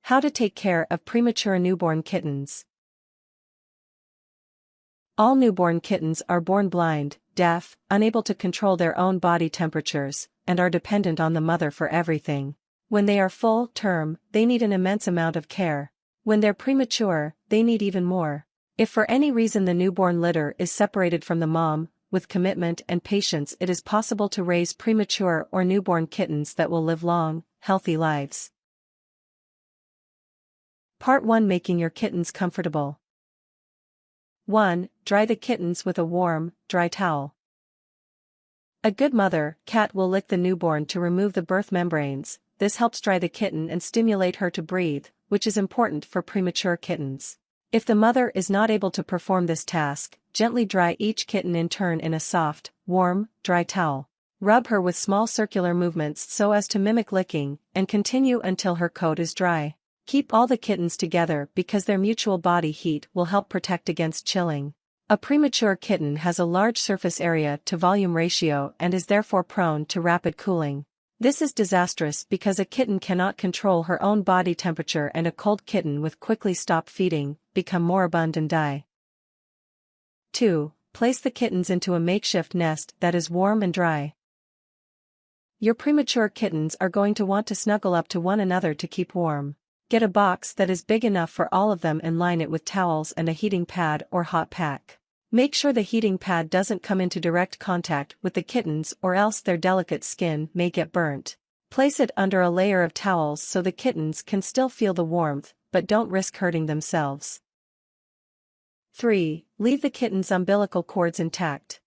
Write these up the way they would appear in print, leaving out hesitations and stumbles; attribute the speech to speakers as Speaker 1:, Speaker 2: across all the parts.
Speaker 1: How to take care of premature newborn kittens. All newborn kittens are born blind, deaf, unable to control their own body temperatures, and are dependent on the mother for everything. When they are full term, they need an immense amount of care. When they're premature, they need even more. If for any reason the newborn litter is separated from the mom, with commitment and patience it is possible to raise premature or newborn kittens that will live long, healthy lives. Part 1. Making your kittens comfortable. 1. Dry the kittens with a warm, dry towel. A good mother cat will lick the newborn to remove the birth membranes. This helps dry the kitten and stimulate her to breathe, which is important for premature kittens. If the mother is not able to perform this task, gently dry each kitten in turn in a soft, warm, dry towel. Rub her with small circular movements so as to mimic licking, and continue until her coat is dry. Keep all the kittens together because their mutual body heat will help protect against chilling. A premature kitten has a large surface area to volume ratio and is therefore prone to rapid cooling. This is disastrous because a kitten cannot control her own body temperature and a cold kitten will quickly stop feeding, become moribund and die. 2. Place the kittens into a makeshift nest that is warm and dry. Your premature kittens are going to want to snuggle up to one another to keep warm. Get a box that is big enough for all of them and line it with towels and a heating pad or hot pack. Make sure the heating pad doesn't come into direct contact with the kittens or else their delicate skin may get burnt. Place it under a layer of towels so the kittens can still feel the warmth, but don't risk hurting themselves. 3. Leave the kittens' umbilical cords intact.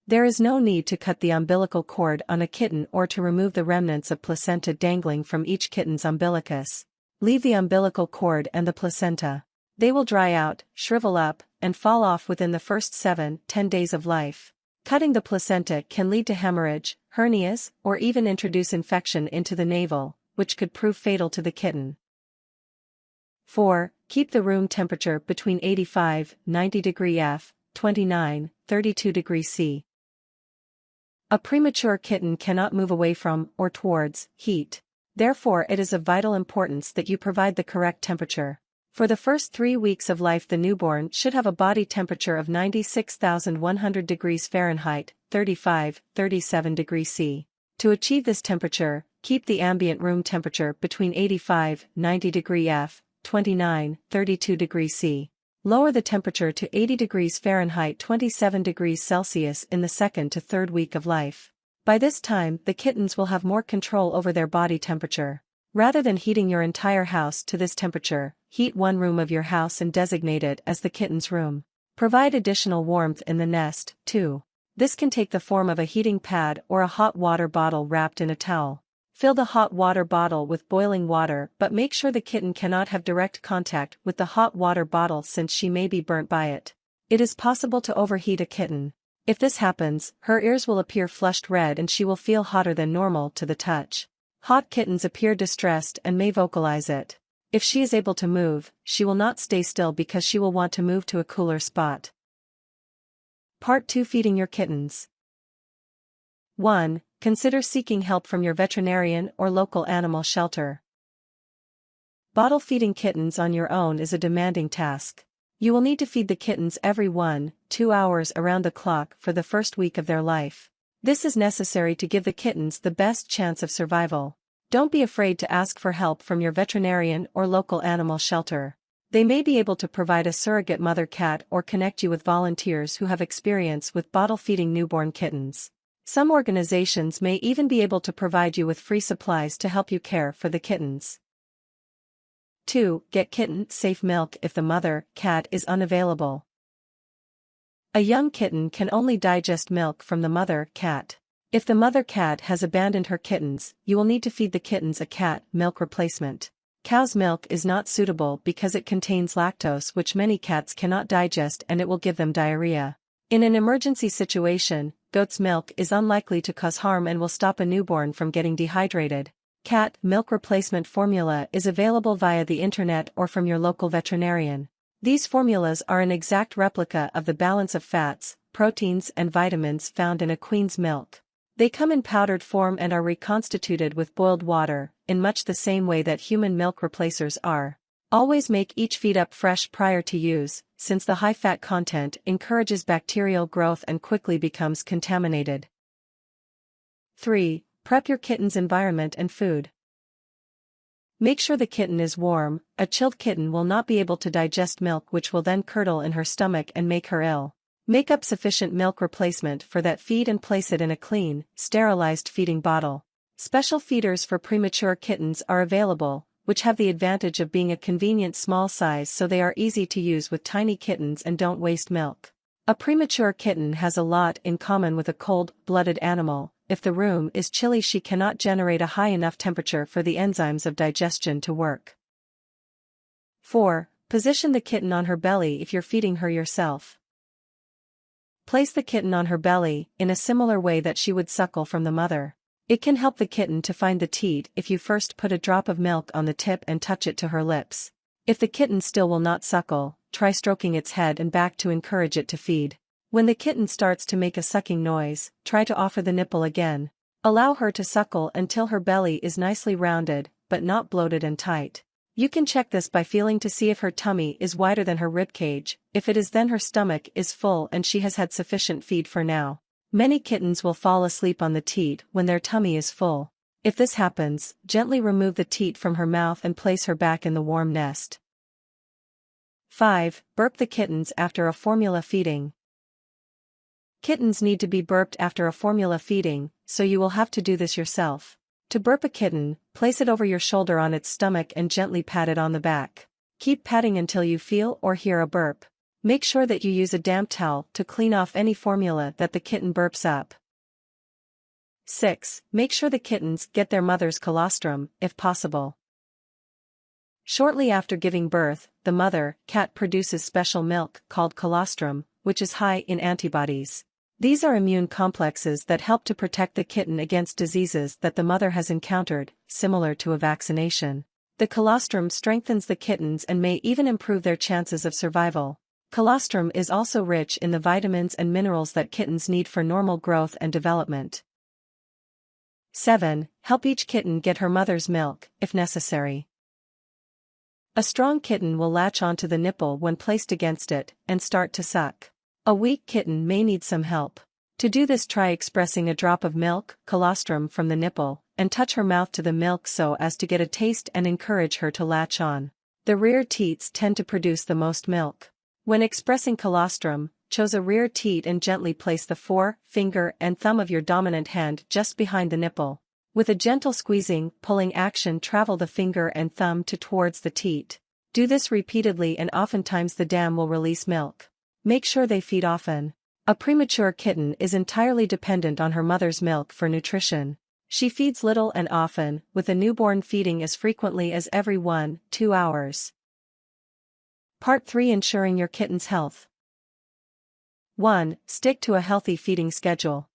Speaker 1: There is no need to cut the umbilical cord on a kitten or to remove the remnants of placenta dangling from each kitten's umbilicus. Leave the umbilical cord and the placenta. They will dry out, shrivel up, and fall off within the first 7-10 days of life. Cutting the placenta can lead to hemorrhage, hernias, or even introduce infection into the navel, which could prove fatal to the kitten. 4. Keep the room temperature between 85-90 degrees F, 29-32 degrees C. A premature kitten cannot move away from or towards heat. Therefore, it is of vital importance that you provide the correct temperature. For the first 3 weeks of life, the newborn should have a body temperature of 96,100 degrees Fahrenheit, 35-37 degrees C. To achieve this temperature, keep the ambient room temperature between 85-90 degrees F, 29-32 degrees C. Lower the temperature to 80 degrees Fahrenheit 27 degrees Celsius in the 2nd to 3rd week of life. By this time, the kittens will have more control over their body temperature. Rather than heating your entire house to this temperature, heat one room of your house and designate it as the kitten's room. Provide additional warmth in the nest, too. This can take the form of a heating pad or a hot water bottle wrapped in a towel. Fill the hot water bottle with boiling water, but make sure the kitten cannot have direct contact with the hot water bottle since she may be burnt by it. It is possible to overheat a kitten. If this happens, her ears will appear flushed red and she will feel hotter than normal to the touch. Hot kittens appear distressed and may vocalize it. If she is able to move, she will not stay still because she will want to move to a cooler spot. Part 2. Feeding your kittens. 1. Consider seeking help from your veterinarian or local animal shelter. Bottle feeding kittens on your own is a demanding task. You will need to feed the kittens every 1-2 hours around the clock for the first week of their life. This is necessary to give the kittens the best chance of survival. Don't be afraid to ask for help from your veterinarian or local animal shelter. They may be able to provide a surrogate mother cat or connect you with volunteers who have experience with bottle feeding newborn kittens. Some organizations may even be able to provide you with free supplies to help you care for the kittens. 2. Get kitten-safe milk if the mother cat is unavailable. A young kitten can only digest milk from the mother cat. If the mother cat has abandoned her kittens, you will need to feed the kittens a cat milk replacement. Cow's milk is not suitable because it contains lactose which many cats cannot digest and it will give them diarrhea. In an emergency situation, goat's milk is unlikely to cause harm and will stop a newborn from getting dehydrated. Cat milk replacement formula is available via the internet or from your local veterinarian. These formulas are an exact replica of the balance of fats, proteins and vitamins found in a queen's milk. They come in powdered form and are reconstituted with boiled water, in much the same way that human milk replacers are. Always make each feed up fresh prior to use, since the high fat content encourages bacterial growth and quickly becomes contaminated. 3. Prep your kitten's environment and food. Make sure the kitten is warm. A chilled kitten will not be able to digest milk, which will then curdle in her stomach and make her ill. Make up sufficient milk replacement for that feed and place it in a clean, sterilized feeding bottle. Special feeders for premature kittens are available, which have the advantage of being a convenient small size, so they are easy to use with tiny kittens and don't waste milk. A premature kitten has a lot in common with a cold-blooded animal. If the room is chilly, she cannot generate a high enough temperature for the enzymes of digestion to work. 4. Position the kitten on her belly if you're feeding her yourself. Place the kitten on her belly, in a similar way that she would suckle from the mother. It can help the kitten to find the teat if you first put a drop of milk on the tip and touch it to her lips. If the kitten still will not suckle, try stroking its head and back to encourage it to feed. When the kitten starts to make a sucking noise, try to offer the nipple again. Allow her to suckle until her belly is nicely rounded, but not bloated and tight. You can check this by feeling to see if her tummy is wider than her ribcage. If it is, then her stomach is full and she has had sufficient feed for now. Many kittens will fall asleep on the teat when their tummy is full. If this happens, gently remove the teat from her mouth and place her back in the warm nest. 5. Burp the kittens after a formula feeding. Kittens need to be burped after a formula feeding, so you will have to do this yourself. To burp a kitten, place it over your shoulder on its stomach and gently pat it on the back. Keep patting until you feel or hear a burp. Make sure that you use a damp towel to clean off any formula that the kitten burps up. 6. Make sure the kittens get their mother's colostrum, if possible. Shortly after giving birth, the mother cat produces special milk called colostrum, which is high in antibodies. These are immune complexes that help to protect the kitten against diseases that the mother has encountered, similar to a vaccination. The colostrum strengthens the kittens and may even improve their chances of survival. Colostrum is also rich in the vitamins and minerals that kittens need for normal growth and development. 7. Help each kitten get her mother's milk, if necessary. A strong kitten will latch onto the nipple when placed against it and start to suck. A weak kitten may need some help. To do this, try expressing a drop of milk, colostrum, from the nipple, and touch her mouth to the milk so as to get a taste and encourage her to latch on. The rear teats tend to produce the most milk. When expressing colostrum, choose a rear teat and gently place the forefinger and thumb of your dominant hand just behind the nipple. With a gentle squeezing, pulling action, travel the finger and thumb towards the teat. Do this repeatedly and oftentimes the dam will release milk. Make sure they feed often. A premature kitten is entirely dependent on her mother's milk for nutrition. She feeds little and often, with a newborn feeding as frequently as every 1-2 hours. Part 3. Ensuring your kitten's health. 1. Stick to a healthy feeding schedule.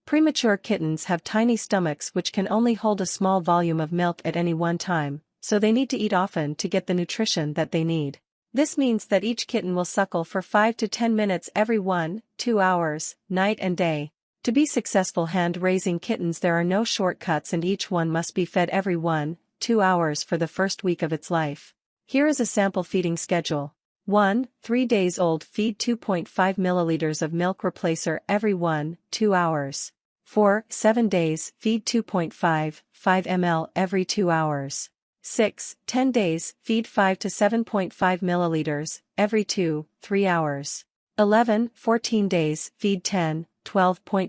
Speaker 1: Premature kittens have tiny stomachs which can only hold a small volume of milk at any one time, so they need to eat often to get the nutrition that they need. This means that each kitten will suckle for 5 to 10 minutes every 1-2 hours, night and day. To be successful hand-raising kittens, there are no shortcuts and each one must be fed every 1-2 hours for the first week of its life. Here is a sample feeding schedule. 1. 3 days old, feed 2.5 milliliters of milk replacer every 1-2 hours. 4. 7 days, feed 2.5 ml every 2 hours. 6. 10 days, feed 5 to 7.5 milliliters every 2-3 hours. 11. 14 days, feed 10-12.5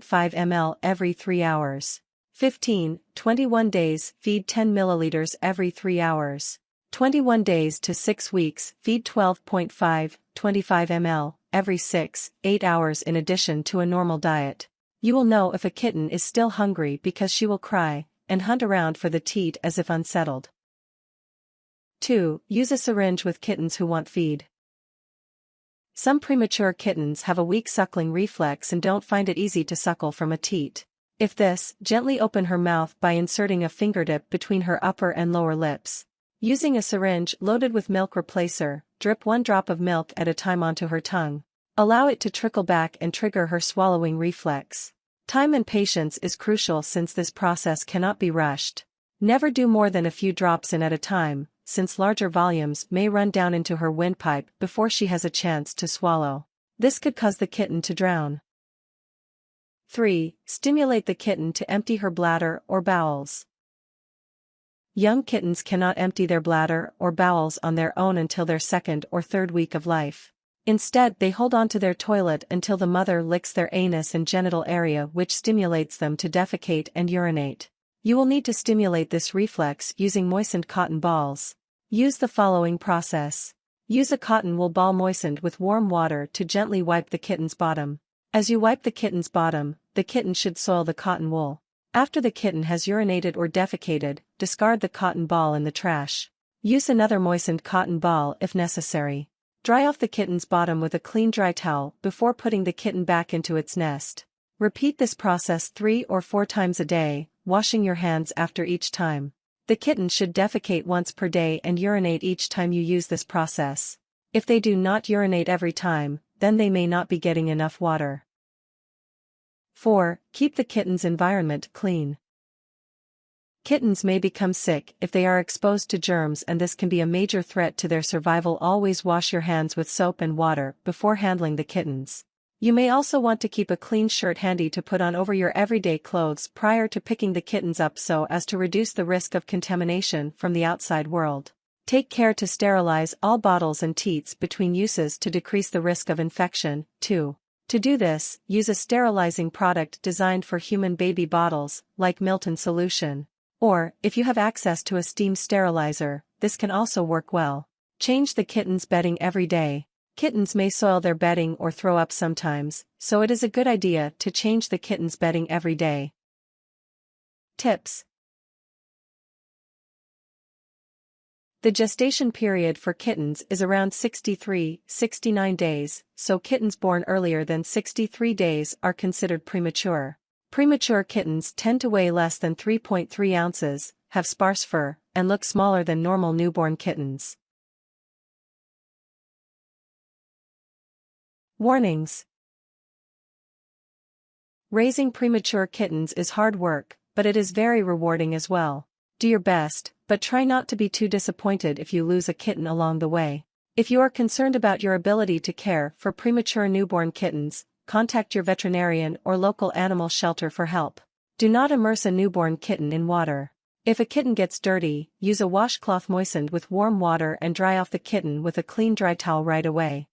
Speaker 1: ml every 3 hours. 15. 21 days, feed 10 milliliters every 3 hours. 21 days to 6 weeks, feed 12.5-25 ml every 6-8 hours in addition to a normal diet. You will know if a kitten is still hungry because she will cry and hunt around for the teat as if unsettled. 2. Use a syringe with kittens who want feed. Some premature kittens have a weak suckling reflex and don't find it easy to suckle from a teat. If this, gently open her mouth by inserting a fingertip between her upper and lower lips. Using a syringe loaded with milk replacer, drip 1 drop of milk at a time onto her tongue. Allow it to trickle back and trigger her swallowing reflex. Time and patience is crucial since this process cannot be rushed. Never do more than a few drops in at a time, since larger volumes may run down into her windpipe before she has a chance to swallow. This could cause the kitten to drown. 3. Stimulate the kitten to empty her bladder or bowels. Young kittens cannot empty their bladder or bowels on their own until their second or third week of life. Instead, they hold on to their toilet until the mother licks their anus and genital area, which stimulates them to defecate and urinate. You will need to stimulate this reflex using moistened cotton balls. Use the following process. Use a cotton wool ball moistened with warm water to gently wipe the kitten's bottom. As you wipe the kitten's bottom, the kitten should soil the cotton wool. After the kitten has urinated or defecated, discard the cotton ball in the trash. Use another moistened cotton ball if necessary. Dry off the kitten's bottom with a clean dry towel before putting the kitten back into its nest. Repeat this process 3 or 4 times a day, washing your hands after each time. The kitten should defecate once per day and urinate each time you use this process. If they do not urinate every time, then they may not be getting enough water. 4. Keep the kitten's environment clean. Kittens may become sick if they are exposed to germs, and this can be a major threat to their survival. Always wash your hands with soap and water before handling the kittens. You may also want to keep a clean shirt handy to put on over your everyday clothes prior to picking the kittens up so as to reduce the risk of contamination from the outside world. Take care to sterilize all bottles and teats between uses to decrease the risk of infection, too. To do this, use a sterilizing product designed for human baby bottles, like Milton solution. Or, if you have access to a steam sterilizer, this can also work well. Change the kitten's bedding every day. Kittens may soil their bedding or throw up sometimes, so it is a good idea to change the kitten's bedding every day. Tips. The gestation period for kittens is around 63-69 days, so kittens born earlier than 63 days are considered premature. Premature kittens tend to weigh less than 3.3 ounces, have sparse fur, and look smaller than normal newborn kittens. Warnings. Raising premature kittens is hard work, but it is very rewarding as well. Do your best, but try not to be too disappointed if you lose a kitten along the way. If you are concerned about your ability to care for premature newborn kittens, contact your veterinarian or local animal shelter for help. Do not immerse a newborn kitten in water. If a kitten gets dirty, use a washcloth moistened with warm water and dry off the kitten with a clean dry towel right away.